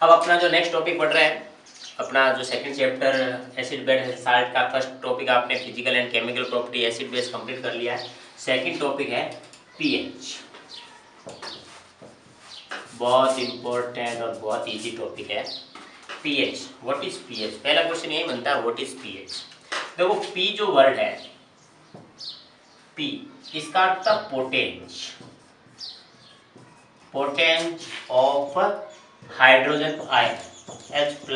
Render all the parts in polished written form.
अब अपना जो नेक्स्ट टॉपिक पढ़ रहे हैं, अपना जो second chapter acid base salt का फर्स्ट टॉपिक आपने physical and chemical property acid base complete कर लिया है। सेकंड टॉपिक है पीएच। बहुत इंपॉर्टेंट और बहुत इजी टॉपिक है पीएच। What is pH? पहला क्वेश्चन यही बनता है, व्हाट इज पीएच। देखो पी जो वर्ड है, पी इसका अर्थ था potenz, potenz of hydrogen ion H+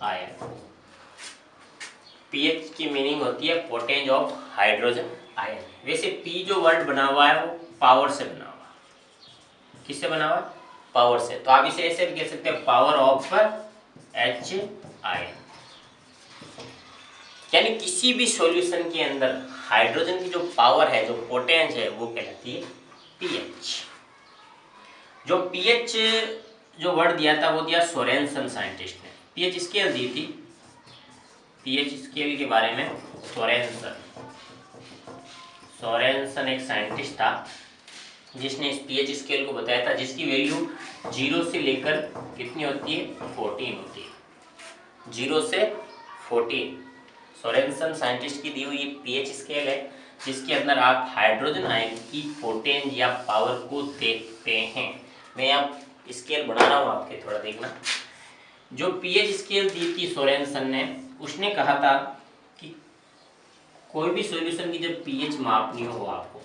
ion. PH की मीनिंग होती है पोटेंज ऑफ हाइड्रोजन आयन। वैसे पी जो वर्ड बना हुआ है वो पावर से बना हुआ है। किससे बना हुआ है? पावर से। तो आप इसे ऐसे भी कह सकते हैं पावर ऑफ H आयन। यानी किसी भी सॉल्यूशन के अंदर हाइड्रोजन की जो पावर है, जो पोटेंज है, वो कहलाती है पीएच। जो पीएच जो वर्ड दिया था वो दिया सोरेनसन साइंटिस्ट ने। पीएच स्केल दी थी, पीएच स्केल के बारे में सोरेनसन एक साइंटिस्ट था जिसने इस पीएच स्केल को बताया था, जिसकी वैल्यू 0 से लेकर कितनी होती है? 14 होती है। 0 से 14 सोरेनसन साइंटिस्ट की दी हुई पीएच स्केल है, जिसके अंदर आप हाइड्रोजन आयन की पोटेंज या पावर को देखते हैं। मैं आप स्केल बना रहा हूँ आपके, थोड़ा देखना। जो पीएच स्केल दी थी सोरेनसन ने, उसने कहा था कि कोई भी सॉल्यूशन की जब पीएच मापनी हो आपको,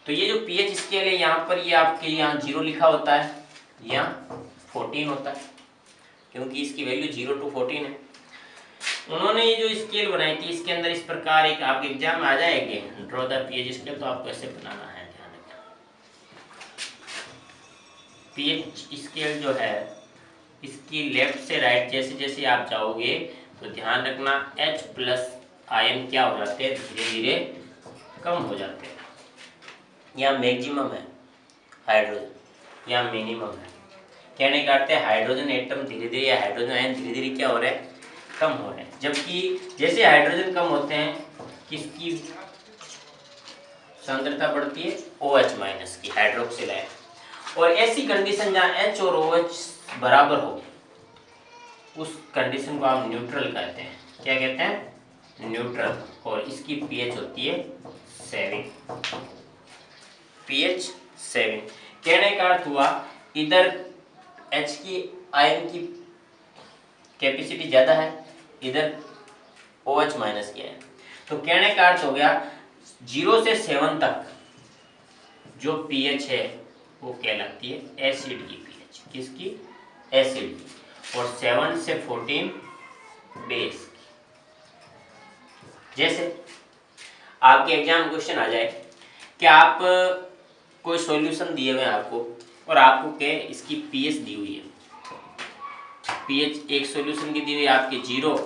तो ये जो पीएच स्केल है यहाँ पर, ये आपके यहाँ 0 लिखा होता है, यहाँ 14 होता है, क्योंकि इसकी वैल्यू 0 to 14 है। उन्होंने ये जो स्केल बनाई थी, इसके अंदर इस प्रकार एक आपके एग्जाम में आ जाएंगे, ड्रॉ द पीएच स्केल, तो आपको ऐसे बनाना है। ध्यान रखना, पीएच स्केल जो है इसकी लेफ्ट से राइट जैसे जैसे आप जाओगे तो ध्यान रखना H+ आयन क्या हो जाते हैं? धीरे धीरे कम हो जाते हैं। यहाँ मैक्सिमम है हाइड्रोजन, यहाँ मिनिमम है। कहने का अर्थ है हाइड्रोजन एटम धीरे धीरे या हाइड्रोजन आयन धीरे धीरे क्या हो रहे हैं? कम हो रहे हैं। जबकि जैसे हाइड्रोजन कम होते हैं, किसकी सांद्रता बढ़ती है? OH- की, हाइड्रोक्सिल आयन। और ऐसी कंडीशन जहाँ H और OH बराबर हो, उस कंडीशन को आप न्यूट्रल कहते हैं। क्या कहते हैं? न्यूट्रल। और इसकी पीएच होती है 7, पीएच 7। कहने का अर्थ हुआ इधर H की आयन की कैपेसिटी ज्यादा है, इधर OH- की है। तो कहने का अर्थ हो गया 0 से 7 तक जो पीएच है वो कहलाती है एसिड की पीएच। किसकी? एसिड की। और 7 से 14 बेस की। जैसे आपके एग्जाम क्वेश्चन आ जाए कि आप कोई सॉल्यूशन दिए हुए हैं आपको, और आपको क्या इसकी पीएच दी हुई है। पीएच एक सॉल्यूशन की दी हुई है आपकी 0,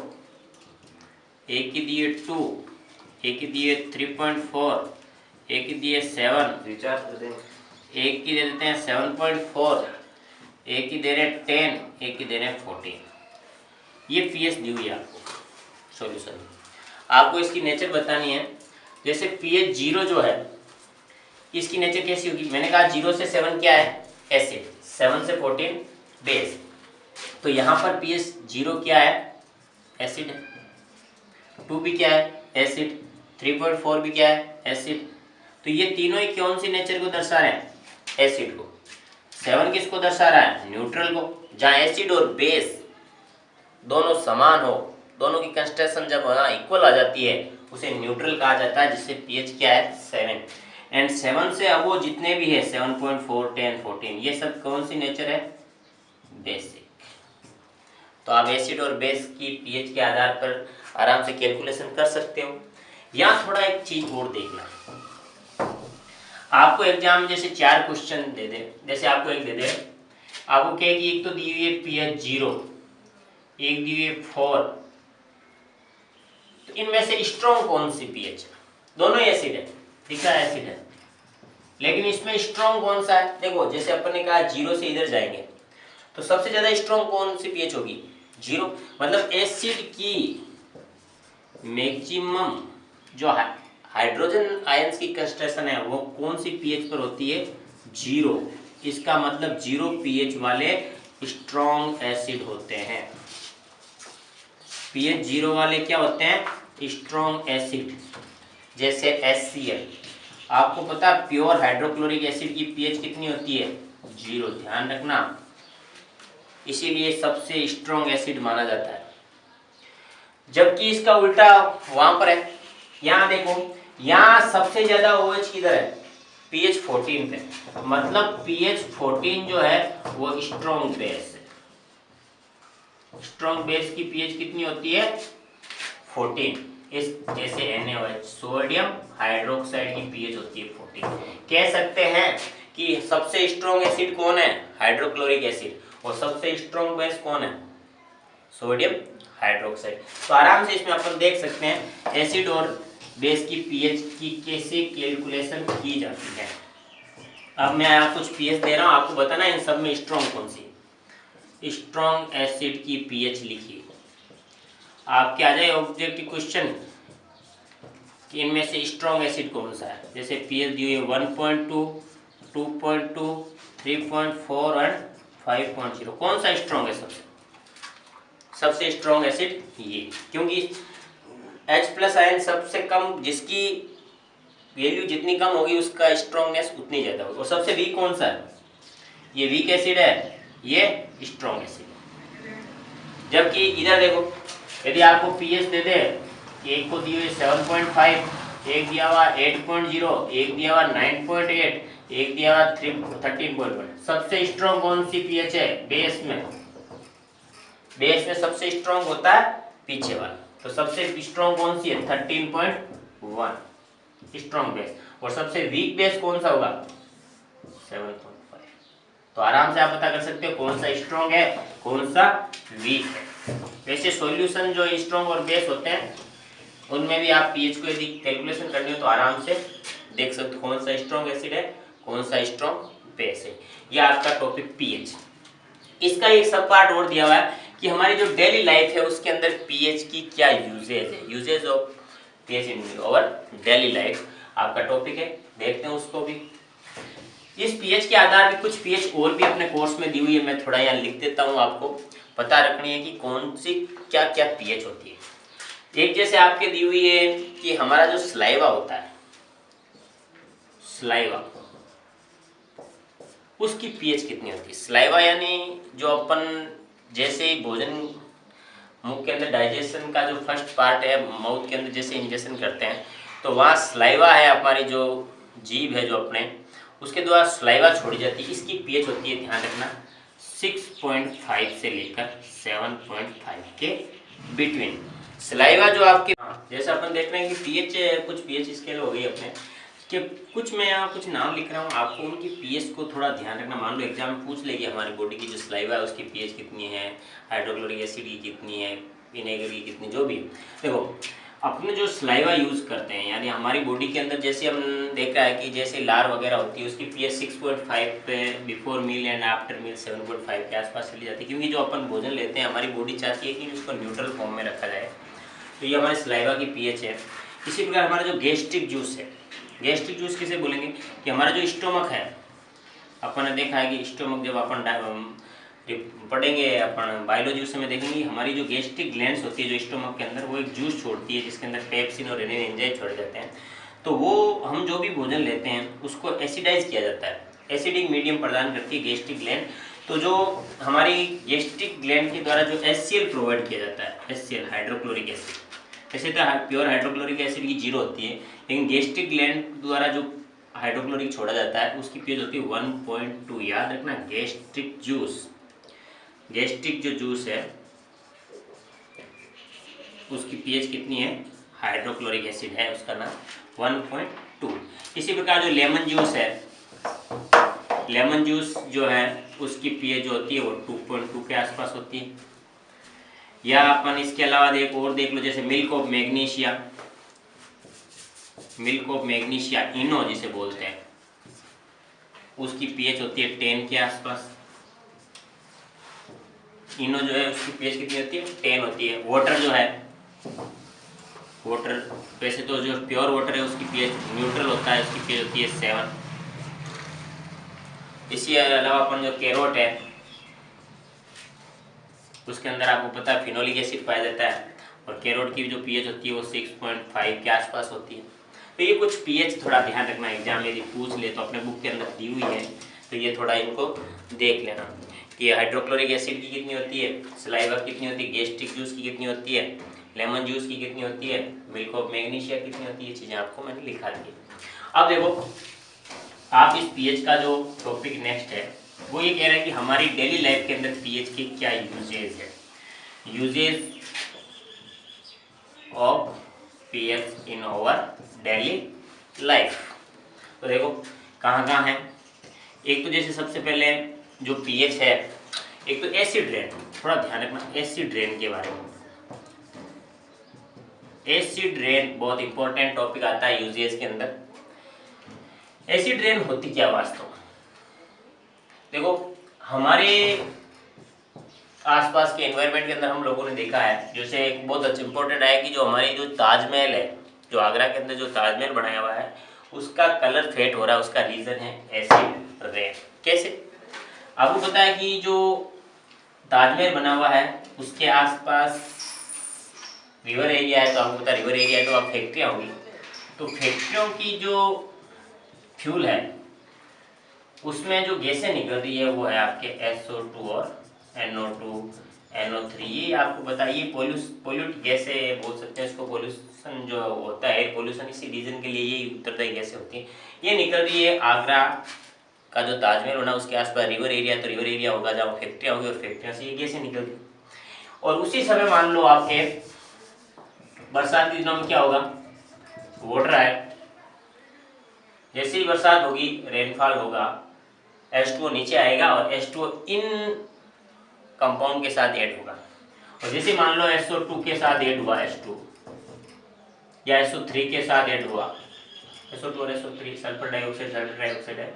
एक की दी है 2, एक की दी है 3.4, एक की दी है 7, एक की दे देते हैं 7.4, एक की दे रहे 10, एक की दे रहे 14। ये पीएच दी हुई है आपको सॉल्यूशन। आपको इसकी नेचर बतानी है। जैसे पीएच 0 जो है, इसकी नेचर कैसी होगी? मैंने कहा 0 से 7 क्या है? एसिड। 7 से 14 बेस। तो यहाँ पर पीएच 0 क्या है? एसिड है। 2 भी क्या है? एसिड। 3.4 भी क्या है? एसिड। तो ये तीनों ही कौन सी नेचर को दर्शा रहे हैं? एसिड को। 7 किसको दर्शा रहा है? न्यूट्रल को। जहाँ एसिड और बेस दोनों समान हो, दोनों की कंस्ट्रक्शन जब इक्वल आ जाती है, उसे न्यूट्रल कहा जाता है, जिससे पीएच क्या है? 7। एंड 7 से अब वो जितने भी है 7.4, 10, 14, ये सब कौन सी नेचर है? बेसिक। तो आप एसिड और बेस की पीएच के आधार पर आराम से कैलकुलेशन कर सकते हो। यहाँ थोड़ा एक चीज और देखना, आपको एग्जाम में जैसे 4 क्वेश्चन दे दे, जैसे आपको एक दे दे, आपको क्या कि एक तो दी हुई है पीएच 0, एक दी हुई है 4, तो इनमें से स्ट्रॉन्ग कौन सी पीएच है? दोनों ही एसिड है, दिखा एसिड है, लेकिन इसमें स्ट्रॉन्ग कौन सा है? देखो जैसे अपन ने कहा 0 से इधर जाएंगे तो सबसे ज्यादा स्ट्रॉन्ग कौन सी पीएच होगी? 0। मतलब एसिड की मैक्सिमम जो हाइड्रोजन आयंस की कंस्ट्रक्शन है वो कौन सी पीएच पर होती है? 0। इसका मतलब 0 पीएच वाले स्ट्रॉन्ग एसिड होते हैं। pH 0 वाले क्या होते हैं? Strong acid. जैसे HCl, आपको पता है प्योर हाइड्रोक्लोरिक एसिड की pH कितनी होती है? 0, ध्यान रखना, इसीलिए सबसे स्ट्रॉन्ग एसिड माना जाता है। जबकि इसका उल्टा वहां पर है, यहाँ देखो, यहाँ सबसे ज्यादा OH किधर है? pH 14 पे, मतलब pH 14 जो है वो स्ट्रॉन्ग बेस है। स्ट्रॉन्ग बेस की pH कितनी होती है? 14। इस जैसे NaOH, सोडियम हाइड्रोक्साइड की pH होती है 14। कह सकते हैं कि सबसे स्ट्रॉन्ग एसिड कौन है? Hydrochloric acid. और सबसे स्ट्रॉन्ग बेस कौन है? Sodium hydroxide. तो आराम से इसमें अपन देख सकते हैं एसिड और बेस की pH की कैसे कैलकुलेशन की जाती है। अब मैं आपको कुछ pH दे रहा हूं, आपको बताना इन सब में स्ट्रॉन्ग कौन सी। स्ट्रॉन्ग एसिड की pH लिखिए। आपके आ जाए ऑब्जेक्टिव क्वेश्चन कि इनमें से स्ट्रॉन्ग एसिड कौन सा है। जैसे pH दी हुई है 1.2, 2.2, 3.4 एंड 5.0। कौन सा स्ट्रॉन्ग है? सबसे स्ट्रॉन्ग एसिड ये, क्योंकि H+ आयन सबसे कम, जिसकी वैल्यू जितनी कम होगी उसका स्ट्रॉन्गनेस उतनी ज्यादा होगी। और सबसे वीक कौन सा है? ये वीक एसिड है, ये स्ट्रॉन्ग एसिड है। जबकि इधर देखो, यदि आपको pH दे दे, एक को दी हुई 7.5, एक दिया हुआ 8.0, एक दिया हुआ 9.8, एक दिया हुआ 13.1, सबसे स्ट्रॉन्ग कौन सी pH है? बेस में। बेस में सबसे स्ट्रॉन्ग होता है पीछे वाला, तो सबसे स्ट्रॉन्ग कौन सी है? 13.1 स्ट्रॉन्ग बेस। और सबसे वीक बेस कौन सा होगा? 7.5। तो आराम से आप पता कर सकते हो कौन सा स्ट्रॉन्ग है, कौन सा वीक है। वैसे सॉल्यूशन जो स्ट्रॉन्ग और बेस होते हैं उनमें भी आप pH को यदि कैलकुलेशन करनी हो तो आराम से देख सकते हो कौन सा स्ट्रॉन्ग एसिड है, कौन सा स्ट्रॉन्ग बेस है। यह आपका टॉपिक pH। इसका एक सब पार्ट और दिया हुआ है कि हमारी जो डेली लाइफ है उसके अंदर pH की क्या यूजेज है, uses of pH in our daily life आपका टॉपिक है, देखते हैं उसको भी। इस pH के आधार पे कुछ pH और भी अपने कोर्स में दी हुई है, मैं थोड़ा यहाँ लिख देता हूँ, आपको पता रखनी है कि कौन सी क्या क्या pH होती है। एक जैसे आपके दी हुई है कि हमारा जो सलाइवा होता है, सलाइवा, उसकी pH कितनी होती है? सलाइवा यानी जो अपन जैसे भोजन मुंह के अंदर डाइजेशन का जो फर्स्ट पार्ट है, माउथ के अंदर जैसे इंजेक्शन करते हैं तो वहाँ सलाइवा है, हमारी जो जीभ है जो अपने, उसके द्वारा सलाइवा छोड़ी जाती है। इसकी pH होती है, ध्यान रखना, 6.5 से लेकर 7.5 के बिटवीन। सलाइवा जो आपके, जैसे अपन देख रहे हैं कि pH, कुछ pH स्केल हो गई अपने कि कुछ, मैं यहाँ कुछ नाम लिख रहा हूँ, आपको उनकी pH को थोड़ा ध्यान रखना। मान लो एग्जाम में पूछ लेगी हमारी बॉडी की जो सलाइवा है उसकी pH कितनी है, हाइड्रोक्लोरिक एसिड की कितनी है, विनेगर की कितनी, जो भी। देखो अपने जो सलाइवा यूज करते हैं, यानी हमारी बॉडी के अंदर जैसे हम देखा है कि जैसे लार वगैरह होती है उसकी pH 6.5 पे before meal and after meal 7.5 के आसपास चली जाती है, क्योंकि जो अपन भोजन लेते हैं हमारी बॉडी चाहती है कि उसको न्यूट्रल फॉर्म में रखा जाए। तो ये हमारे सलाइवा की pH है। इसी प्रकार हमारा जो गैस्ट्रिक जूस है, गैस्ट्रिक जूस किसे बोलेंगे कि हमारा जो स्टोमक है, अपन ने देखा है कि स्टोमक जब अपन पढ़ेंगे, अपन बायोलॉजी उस समय देखेंगे हमारी जो गैस्ट्रिक ग्लैंड्स होती है जो स्टोमक के अंदर, वो एक जूस छोड़ती है जिसके अंदर पेप्सिन और रेनिन एंजाइम छोड़े जाते हैं। तो वो हम जो भी भोजन लेते हैं उसको एसिडाइज किया जाता है, एसिडिक मीडियम प्रदान करती है गैस्ट्रिक ग्लैंड। तो जो हमारी गैस्ट्रिक ग्लैंड के द्वारा जो HCl प्रोवाइड किया जाता है, HCl हाइड्रोक्लोरिक एसिड, वैसे तो प्योर हाइड्रोक्लोरिक एसिड की 0 होती है, लेकिन गैस्ट्रिक ग्लैंड द्वारा जो हाइड्रोक्लोरिक छोड़ा जाता है उसकी pH होती है 1.2। याद रखना, गैस्ट्रिक जूस, गैस्ट्रिक जो जूस है उसकी pH कितनी है? हाइड्रोक्लोरिक एसिड है उसका नाम 1.2। इसी प्रकार जो लेमन जूस है, लेमन जूस जो है उसकी pH जो होती है वो 2.2 के आसपास होती है। या अपन इसके अलावा एक और देख लो, जैसे milk of magnesia, milk of magnesia Eno जिसे बोलते हैं, उसकी pH होती है 10 के आसपास। इनो जो है उसकी pH कितनी होती है? 10 होती है। वाटर जो है, वाटर वैसे तो जो प्योर वाटर है उसकी pH न्यूट्रल होता है, उसकी pH होती है 7। इसी अलावा अपन जो कैरोट है, उसके अंदर आपको पता है फिनोलिक एसिड पाया जाता है, और कैरोट की जो पीएच होती है वो 6.5 के आसपास होती है। तो ये कुछ पीएच थोड़ा ध्यान रखना, एग्जाम में यदि पूछ ले तो अपने बुक के अंदर दी हुई है, तो ये थोड़ा इनको देख लेना कि हाइड्रोक्लोरिक एसिड की कितनी होती है, सलाइवा कितनी होती है, गैस्ट्रिक जूस की कितनी होती है, लेमन जूस की कितनी होती है, मिल्क ऑफ मैग्नीशिया कितनी होती है, ये चीज़ें आपको मैंने लिखा दी है। अब देखो आप इस पीएच का जो टॉपिक नेक्स्ट है वो ये कह रहा है कि हमारी डेली लाइफ के अंदर पीएच के क्या यूजेज है, uses of pH in our daily life. तो देखो कहाँ कहाँ है। एक तो जैसे सबसे पहले जो पीएच है, एक तो एसिड रेन, थोड़ा ध्यान रखना एसिड रेन के बारे में। एसिड रेन बहुत इंपॉर्टेंट टॉपिक आता है यूजेस के अंदर। एसिड रेन होती क्या वास्तव में, देखो हमारे आसपास के एनवायरनमेंट के अंदर हम लोगों ने देखा है, जैसे एक बहुत अच्छा इंपॉर्टेंट है कि जो हमारी जो ताजमहल है, जो आगरा के अंदर जो ताजमहल बनाया हुआ है उसका कलर फेड हो रहा है, उसका रीजन है एसिड रेन। कैसे, आपको पता है कि जो ताजमहल बना हुआ है उसके आसपास रिवर एरिया है, तो आपको पता है रिवर एरिया है तो आप फैक्ट्रियाँ होंगी, तो फैक्ट्रियों की जो फ्यूल है उसमें जो गैसें निकल रही है वो है आपके SO2 और NO2 NO3। ये आपको पता है ये पोल्यूट गैसें बोल सकते हैं इसको, पोल्यूशन जो होता है एयर पोल्यूशन, इसी रीजन के लिए ये उत्तरदायी गैसें होती हैं। ये निकल रही है आगरा का जो ताजमहल बना उसके आसपास रिवर एरिया, तो रिवर एरिया होगा जहाँ फैक्ट्रियाँ होगी और फैक्ट्रियों से ये गैसें निकल रही। और उसी समय मान लो आपके बरसात के दिनों में क्या होगा, वाटर है, जैसे ही बरसात होगी रेनफॉल होगा H2O नीचे आएगा और H2O इन कंपाउंड के साथ ऐड होगा, और जैसे मान लो SO2 के साथ ऐड हुआ H2 या SO3 के साथ ऐड हुआ, SO2 और SO3 सल्फर डाइऑक्साइड है,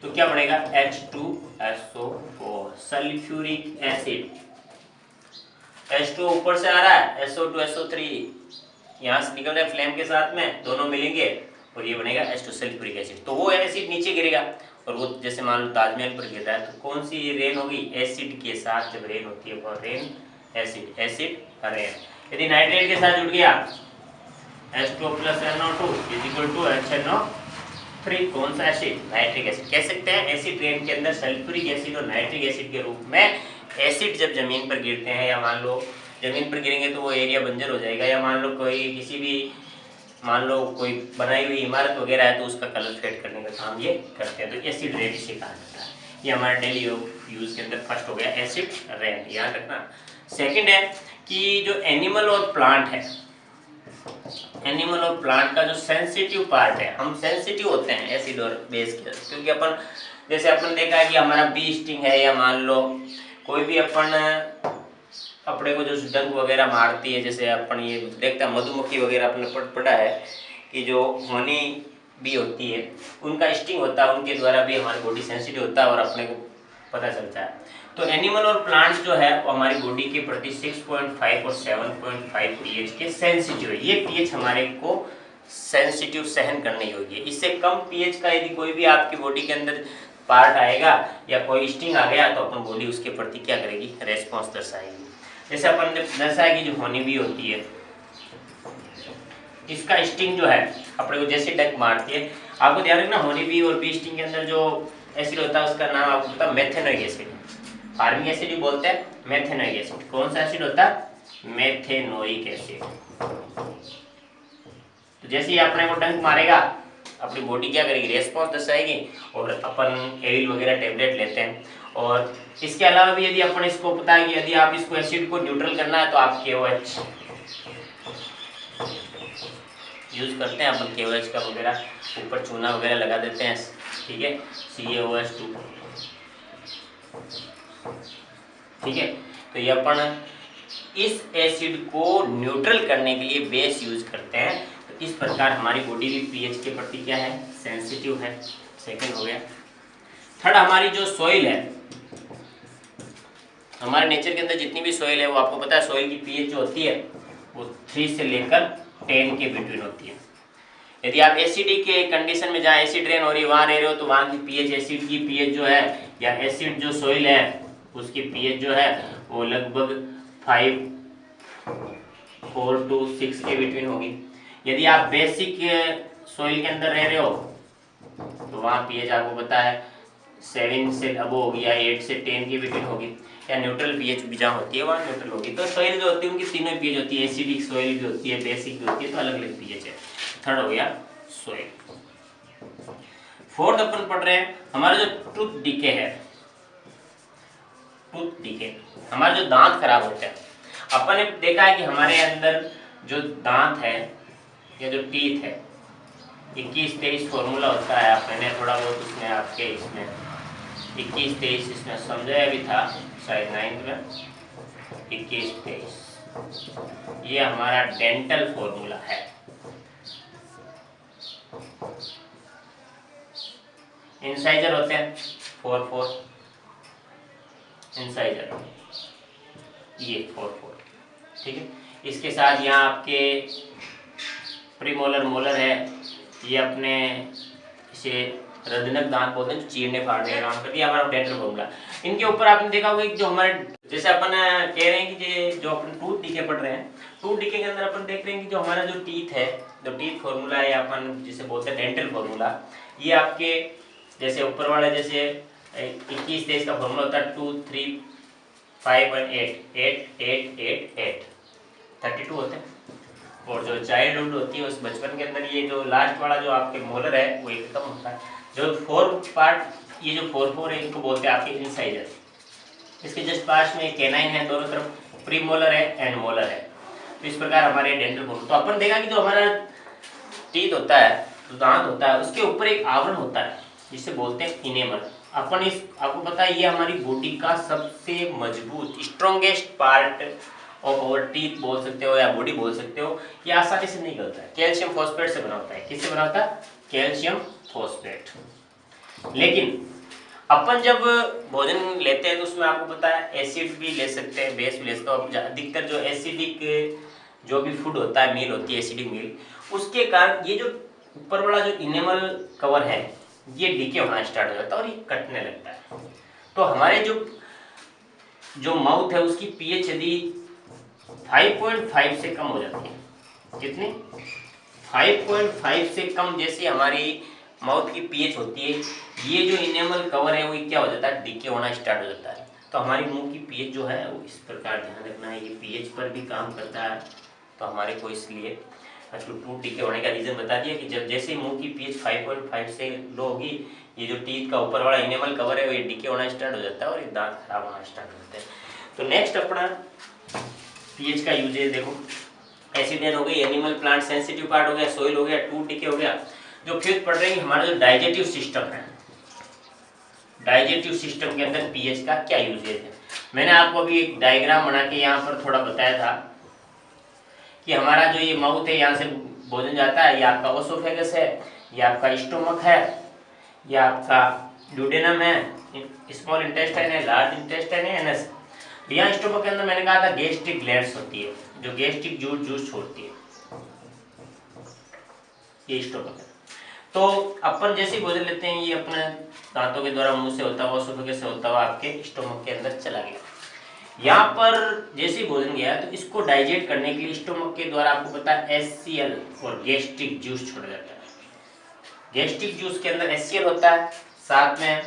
तो क्या बनेगा H2SO4 सल्फ्यूरिक एसिड। H2O ऊपर से आ रहा है, SO2 SO3 यहाँ से निकल रहा है फ्लेम के साथ में, दोनों मिलेंगे और ये बनेगा H2 सल्फ्यूरिक एसिड। तो वो एसिड नीचे गिरेगा और वो जैसे मान लो ताजमहल पर गिर रहा है, तो कौन सी रेन होगी, एसिड के साथ जब रेन होती है वो रेन एसिड, एसिड रेन। यदि नाइट्रेट के साथ जुड़ गया H2O + NO2 = HNO3, कौन सा एसिड, नाइट्रिक एसिड। कह सकते हैं एसिड रेन के अंदर सल्फ्यूरिक एसिड और नाइट्रिक एसिड के रूप में एसिड जब जमीन पर गिरते हैं, या मान लो जमीन पर गिरेंगे तो वो एरिया बंजर हो जाएगा, या मान लो कोई किसी भी मान लो कोई बनाई हुई इमारत वगैरह है तो उसका कलर फेड करने का काम ये करते हैं, तो एसिड रेन इसे कहा जाता है। ये हमारे डेली यूज के अंदर फर्स्ट हो गया एसिड रेन, याद रखना। सेकंड है कि जो एनिमल और प्लांट है, एनिमल और प्लांट का जो सेंसिटिव पार्ट है, हम सेंसिटिव होते हैं एसिड और बेस के, क्योंकि अपन जैसे अपन देखा है कि हमारा बी स्टिंग है, या मान लो कोई भी अपन अपने को जो डंक वगैरह मारती है, जैसे अपन ये देखते हैं मधुमक्खी वगैरह अपने पढ़ा है कि जो हनी भी होती है उनका स्टिंग होता है, उनके द्वारा भी हमारी बॉडी सेंसिटिव होता है और अपने को पता चलता है। तो एनिमल और प्लांट्स जो है वो हमारी बॉडी के प्रति 6.5 और 7.5 पीएच के सेंसिटिव है। ये पीएच हमारे को सेंसिटिव सहन करने योग्य है। इससे कम पीएच का यदि कोई भी आपकी बॉडी के अंदर पार्ट आएगा या कोई स्टिंग आ गया तो अपन बॉडी उसके प्रति क्या करेगी, रेस्पॉन्स दर्शाएगी। जैसे अपन ने दर्शाया कि जो हनी बी होती है इसका स्टिंग जो है अपने को जैसे डक मारती है, आपको ध्यान रखना हनी बी और बी स्टिंग के अंदर जो एसिड होता है उसका नाम आपको पता है मेथेनोइक एसिड, फार्मिक एसिड भी बोलते हैं, मेथेनोइक एसिड। कौन सा एसिड होता है, मेथेनोइक एसिड। तो जैसे ही अपने को डंक मारेगा अपनी बॉडी क्या करेगी, रेस्पॉन्स दर्शाएगी और अपन एविल वगैरह टेबलेट लेते हैं। और इसके अलावा भी यदि अपन इसको पता है कि यदि आप इसको एसिड को न्यूट्रल करना है तो आप KOH यूज करते हैं, अपन KOH का वगैरह ऊपर चूना वगैरह लगा देते हैं, ठीक है, CaOH2, ठीक है। तो ये अपन इस एसिड को न्यूट्रल करने के लिए बेस यूज करते हैं। तो इस प्रकार हमारी बॉडी भी पीएच के प्रति क्या है, सेंसिटिव है। सेकंड हो गया। थर्ड, हमारी जो सॉइल है, हमारे नेचर के अंदर जितनी भी सॉइल है वो आपको पता है सॉइल की पीएच जो होती है वो 3 से लेकर 10 के बिटवीन होती है। यदि आप एसिडी के कंडीशन में जहाँ एसिड रेन हो रही है वहाँ रह रहे हो तो वहाँ की पीएच, एसिड की पीएच जो है या एसिड जो सॉइल है उसकी पीएच जो है वो लगभग 4 to 6 के बिटवीन होगी। यदि आप बेसिक सॉइल के अंदर रह रहे हो तो वहाँ पीएच आपको पता है 7 से अबो होगी या 8 से 10 के बिटवीन होगी, या न्यूट्रल पीएच भी जहाँ होती है वहाँ न्यूट्रल होगी। तो सॉइल जो होती है उनकी तीनों पीएच होती है, एसिडिक सॉइल भी होती है, बेसिक भी होती है, तो अलग अलग पीएच है। थर्ड हो गया सॉइल। फोर्थ अपन पढ़ रहे हैं हमारा जो टूथ डीके है, टूथ डीके हमारे जो दांत खराब होते हैं। अपन ने देखा है कि हमारे अंदर जो दांत है या जो टीथ है 21-23 फॉर्मूला होता है, मैंने थोड़ा बहुत उसमें आपके इसमें 21-23 इसमें समझाया भी था शायद 9th में। 21-23 ये हमारा डेंटल फॉर्मूला है। इंसाइजर होते हैं 4 इंसाइजर, ये 4 ठीक है। इसके साथ यहाँ आपके प्रीमोलर मोलर है, ये अपने इसे रदनक दांत बोलते हैं, चीरने फाड़ने का काम करती है, हमारा डेंटल फॉर्मूला। इनके ऊपर आपने देखा होगा कि जो हमारे जैसे अपन कह रहे हैं कि जो अपन टूथ डीके पढ़ रहे हैं, टूथ डीके के अंदर अपन देख रहे हैं कि जो हमारा जो टीथ है, जो टीथ फॉर्मूला है अपन जिसे बोलते हैं डेंटल फॉर्मूला, ये आपके जैसे ऊपर वाले जैसे 21-23 का फॉर्मूला होता है 2, 3, 5 और 8 32 होते हैं। और जो चाइल्डहुड होती है उस बचपन के अंदर ये जो लास्ट वाला जो आपके मोलर है वो खत्म होता है। जो 4 पार्ट, ये जो 4 है इनको बोलते हैं आपके इंसाइजर। इसके जस्ट पास में कैनाइन है, दोनों तरफ प्री मोलर है एंड मोलर है। तो इस प्रकार हमारे डेंटल बोन। तो अपन देखा कि जो हमारा टीथ होता है, जो दांत होता है, उसके ऊपर एक आवरण होता है जिसे बोलते हैं इनेमल। अपन इस आपको पता है ये हमारी बॉडी का सबसे मजबूत strongest part of our teeth बोल सकते हो या बॉडी बोल सकते हो। ये आसानी से नहीं गलता है, कैल्शियम फॉस्फेट से बना होता है। किससे बना होता है? Calcium phosphate. लेकिन अपन जब भोजन लेते हैं तो उसमें आपको पता है एसिड भी ले सकते हैं, बेस भी ले सकते हो। अधिकतर जो एसिडिक जो भी फूड होता है, मील होती है एसिडिक मील, उसके कारण ये जो ऊपर वाला जो इनेमल कवर है ये डीके होना स्टार्ट हो जाता है और ये कटने लगता है। तो हमारे जो माउथ है उसकी पीएच यदि 5.5 से कम हो जाती है, कितनी? 5.5 से कम जैसे हमारी माउथ की पीएच होती है, ये जो इनेमल कवर है वो क्या हो जाता है? डीके होना स्टार्ट हो जाता है। तो हमारी मुंह की पीएच जो है वो इस प्रकार ध्यान रखना है, ये पीएच पर भी काम करता है। तो हमारे को इसलिए टूथ डीके होने का रीजन बता दिया कि जब जैसे मुंह की पीएच 5.5 से लो होगी, ये जो टीथ का ऊपर वाला इनेमल कवर है वो डीके होना स्टार्ट हो जाता है और ये दांत खराब होना स्टार्ट हो जाते हैं। तो नेक्स्ट अपना पीएच का यूजेज देखो, एसिडियन हो गई, एनिमल प्लांट सेंसिटिव पार्ट हो गया, सोइल हो गया, टूथ डीके हो गया। जो फिफ्थ पढ़ रहे हैं हमारा जो डाइजेस्टिव सिस्टम है, डाइजेस्टिव सिस्टम के अंदर पीएच का क्या यूजेज है। मैंने आपको अभी एक डायग्राम बना के यहाँ पर थोड़ा बताया था कि हमारा जो ये माउथ है, यहाँ से भोजन जाता है, ये आपका ओसोफेगस है, ये आपका स्टोमक है, ये आपका ड्यूडेनम है, स्मॉल इंटेस्टाइन है, लार्ज इंटेस्टाइन है, एनस। यहाँ स्टोमक के अंदर मैंने कहा था गैस्ट्रिक ग्लैंड्स होती है जो गैस्ट्रिक जूस छोड़ती है, ये स्टोमक है। तो अपन जैसे भोजन लेते हैं ये अपने दांतों के द्वारा मुंह से होता हुआ, ओसोफेगस से होता हुआ आपके स्टोमक के अंदर चला गया। यहाँ पर जैसे भोजन गया तो इसको डाइजेस्ट करने के लिए स्टोमक के द्वारा आपको पता है HCl और गैस्ट्रिक जूस छोड़ा जाता है। गैस्ट्रिक जूस के अंदर HCl होता है, साथ में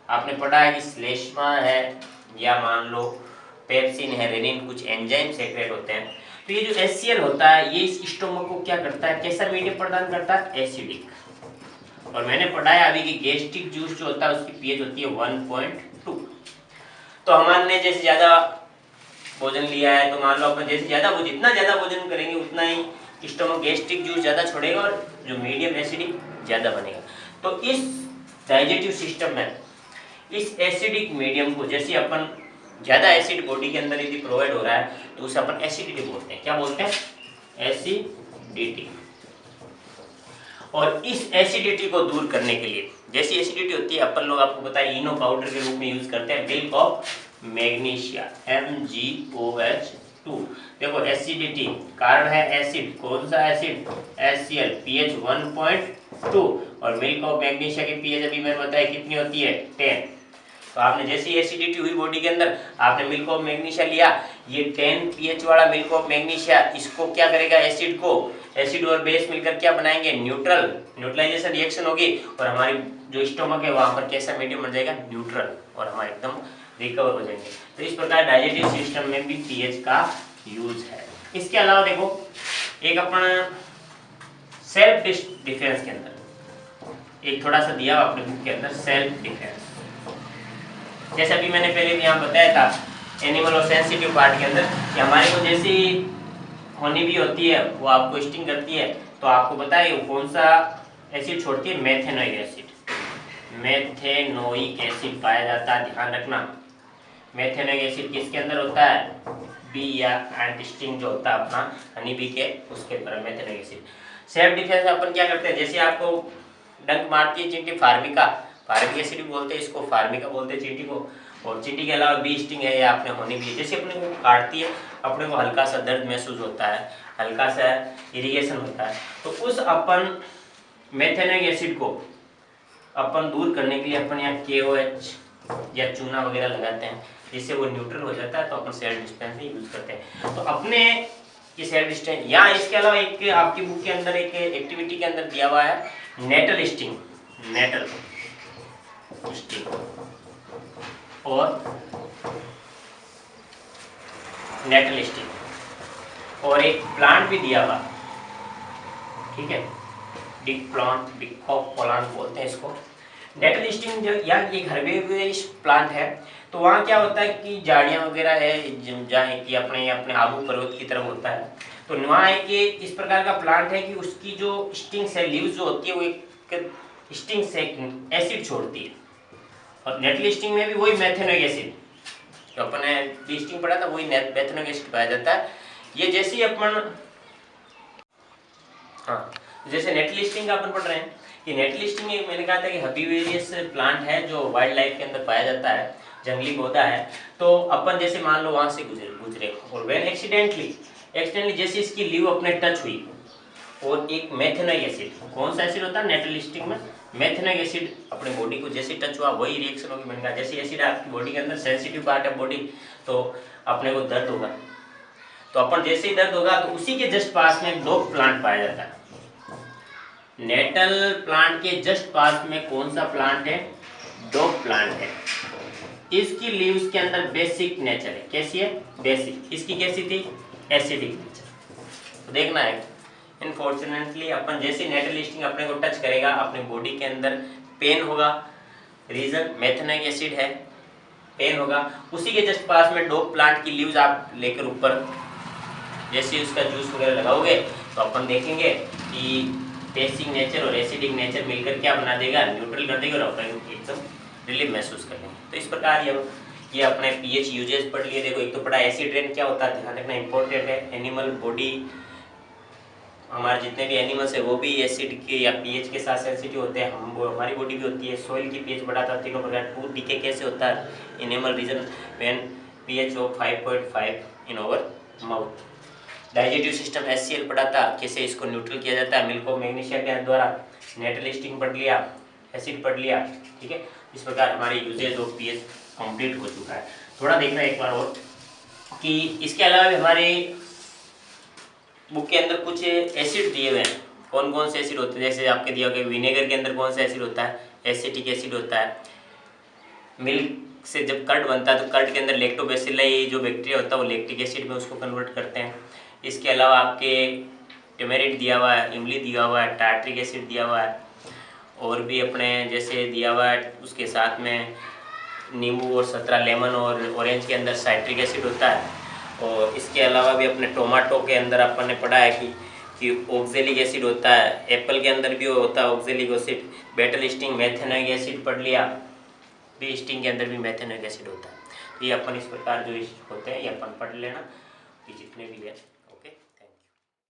आपने पढ़ा है कि श्लेष्मा है या मान लो पेप्सिन है, रेनिन, कुछ एंजाइम सेक्रेट होते हैं। तो ये जो HCl होता है ये इस स्टोमक को क्या करता है, कैसा मीडियम प्रदान करता है? एसिडिक। और मैंने पढ़ाया अभी कि गैस्ट्रिक जूस जो होता है उसकी पीएच होती है 1.2। तो हमने जैसे ज्यादा भोजन लिया है तो मान लो अपन जैसे जितना ज्यादा भोजन करेंगे उतना ही स्टोमक गैस्ट्रिक जूस ज्यादा छोड़ेगा और जो मीडियम एसिडिक ज्यादा बनेगा। तो इस डाइजेस्टिव सिस्टम में इस एसिडिक मीडियम को, जैसे अपन ज्यादा एसिड बॉडी के अंदर यदि प्रोवाइड हो रहा है तो उसे अपन एसिडिटी बोलते हैं। क्या बोलते हैं? एसिडिटी। और इस एसिडिटी को दूर करने के लिए, जैसी एसिडिटी होती है अपन लोग आपको पता है इनो पाउडर के रूप में यूज करते हैं, मिल्क ऑफ मैग्नीशिया MgOH2। देखो एसिडिटी कारण है एसिड, कौन सा एसिड? HCl, pH 1.2। और मिल्क ऑफ मैग्नीशिया की पीएच अभी मैंने बताया कितनी होती है? 10। तो आपने जैसी एसिडिटी हुई बॉडी के अंदर, आपने मिल्क ऑफ मैग्नीशिया लिया, ये 10 pH वाला मिल्क ऑफ मैग्नीशिया इसको क्या करेगा, एसिड को, एसिड और बेस मिलकर क्या बनाएंगे, न्यूट्रलाइजेशन रिएक्शन होगी और हमारी जो स्टोमक है वहां पर कैसा मीडियम बन जाएगा, न्यूट्रल, और हम एकदम रिकवर हो जाएंगे। तो इस प्रकार डाइजेस्टिव सिस्टम में भी पीएच का यूज है। इसके अलावा देखो एक अपन सेल्फ डिफेंस के अंदर एक थोड़ा सा दिया अपने बुक के अंदर, सेल्फ डिफेंस। जैसे अभी मैंने पहले भी यहाँ बताया था एनिमल और सेंसिटिव पार्ट के अंदर कि हमारे को जैसी होनी भी होती है वो आपको स्टिंग करती है, तो आपको पता है वो कौन सा एसिड छोड़ती है, मेथेनोइक एसिड। मेथेनोइक एसिड पाया जाता है, ध्यान रखना। मेथेनोइक एसिड किसके अंदर होता है, बी या एंटी स्टिंग जो होता है अपना हनी बी के, उसके अंदर मेथेनोइक एसिड। सेल्फ डिफेंस अपन क्या करते हैं, जैसे आपको डंक मारती है चींटी, फार्मिक एसिड भी बोलते हैं इसको, फार्मिका बोलते हैं चींटी को, और चींटी के अलावा बी स्टिंग है या अपने होनी भी है, जैसे अपने को काटती है अपने को हल्का सा दर्द महसूस होता है, हल्का सा इरिगेशन होता है, तो उस अपन मेथेनोइक एसिड को अपन दूर करने के लिए अपन यहाँ KOH या चूना वगैरह लगाते हैं, जिससे वो न्यूट्रल हो जाता है, तो अपन सेल्फ डिस्टेंस यूज करते हैं। तो अपने ये सेल्फ डिस्टेंस, यहाँ इसके अलावा एक आपकी बुक के अंदर एक एक्टिविटी के अंदर दिया हुआ है नेटल स्टिंग, नेटल स्टिंग और नेटल स्टिंग, और एक प्लांट भी दिया हुआ, ठीक है, डिक प्लांट, डिकॉक प्लांट बोलते हैं इसको। नेटल स्टिंग जो या ये हर्बेरियस प्लांट है, तो वहाँ क्या होता है कि झाड़ियाँ वगैरह है जहाँ कि अपने आबू पर्वत की तरफ होता है, तो वहाँ है कि इस प्रकार का प्लांट है कि उसकी जो स्टिंग्स है, लीव्स जो होती है वो एक स्टिंग से एसिड छोड़ती है, और नेटल स्टिंग में भी वही मेथेनोइक एसिड जो अपने बी स्टिंग पढ़ा था वही मेथेनोइक एसिड पाया जाता है। ये जैसे ही अपन जैसे नेटल स्टिंग का अपन पढ़ रहे हैं कि नेटल स्टिंग मैंने कहा था कि हर्बेरियस प्लांट है जो वाइल्ड लाइफ के अंदर पाया जाता है, जंगली पौधा है। तो अपन जैसे मान लो वहां से गुजरे और वेन एक्सीडेंटली जैसे इसकी लीव अपने टच हुई और एक मेथेनोइक एसिड, कौन सा एसिड होता है नेटल स्टिंग में, मेथेनोइक एसिड अपने बॉडी को जैसे टच हुआ वही रिएक्शन होगी। मैंने कहा जैसे एसिड आपकी बॉडी के अंदर सेंसिटिव पार्ट है बॉडी, तो अपने को दर्द होगा, तो अपन जैसे ही दर्द होगा तो उसी के जस्ट पास में डॉग प्लांट पाया जाता है। नेटल प्लांट के जस्ट पास में कौन सा प्लांट है, डॉग प्लांट है। इसकी लीव्स के अंदर बेसिक नेचर है, कैसी है, बेसिक। इसकी कैसी थी, एसिडिक नेचर। तो देखना है इनफॉर्चुनेटली अपन जैसे नेटल स्टिंग अपने को टच करेगा अपने बॉडी के अंदर पेन होगा, रीजन मेथेनोइक एसिड है, पेन होगा। उसी के जस्ट पास में डॉग प्लांट की लीव्स आप लेकर ऊपर जैसे उसका जूस वगैरह लगाओगे तो अपन देखेंगे कि बेसिक नेचर और एसिडिक नेचर मिलकर क्या बना देगा, न्यूट्रल कर देगा और अपन एकदम रिलीफ महसूस कर लेंगे। तो इस प्रकार ये अपने पीएच यूजेस पढ़ लिए। देखो एक तो पढ़ा एसिड रेन क्या होता है, ध्यान रखना इंपॉर्टेंट है। एनिमल बॉडी, हमारे जितने भी एनिमल्स है वो भी एसिड के या पीएच के साथ सेंसिटिव होते हैं, हमारी बॉडी भी होती है। सॉइल की पीएच बढ़ाता है, तीनों प्रकार फूड डीके कैसे होता है, enamel reason when pH of 5.5 in our mouth. Digestive system HCl पढ़ा था, कैसे इसको न्यूट्रल किया जाता है मिल्क ऑफ मैग्नीशिया के द्वारा। नेटल स्टिंग पढ़ लिया, एसिड पढ़ लिया, ठीक है। इस प्रकार हमारे यूजेज ऑफ पीएच कंप्लीट हो चुका है। थोड़ा देखना एक बार और कि इसके अलावा भी हमारे बुक के अंदर कुछ एसिड दिए हुए हैं। कौन कौन से एसिड होते हैं, जैसे आपके दिया गया विनेगर के अंदर कौन सा एसिड होता है, एसिटिक एसिड होता है। मिल्क से जब कर्ड बनता है तो कर्ड के अंदर लैक्टोबैसिलाई जो बैक्टीरिया होता है वो लैक्टिक एसिड में उसको कन्वर्ट करते हैं। इसके अलावा आपके टेमेरिक दिया हुआ है, इमली दिया हुआ है, टार्ट्रिक एसिड दिया हुआ है, और भी अपने जैसे दिया हुआ है उसके साथ में नींबू और संतरा, लेमन और ऑरेंज के अंदर साइट्रिक एसिड होता है। और इसके अलावा भी अपने टोमेटो के अंदर अपन ने पढ़ा है कि ऑक्जेलिक एसिड होता है। एप्पल के अंदर भी होता है oxalic acid. Nettle sting methanoic acid पढ़ लिया, बी स्टिंग के अंदर भी मेथेनोइक एसिड होता है। तो ये अपन इस प्रकार जो होते हैं ये अपन पढ़ लेना, ये जितने भी है।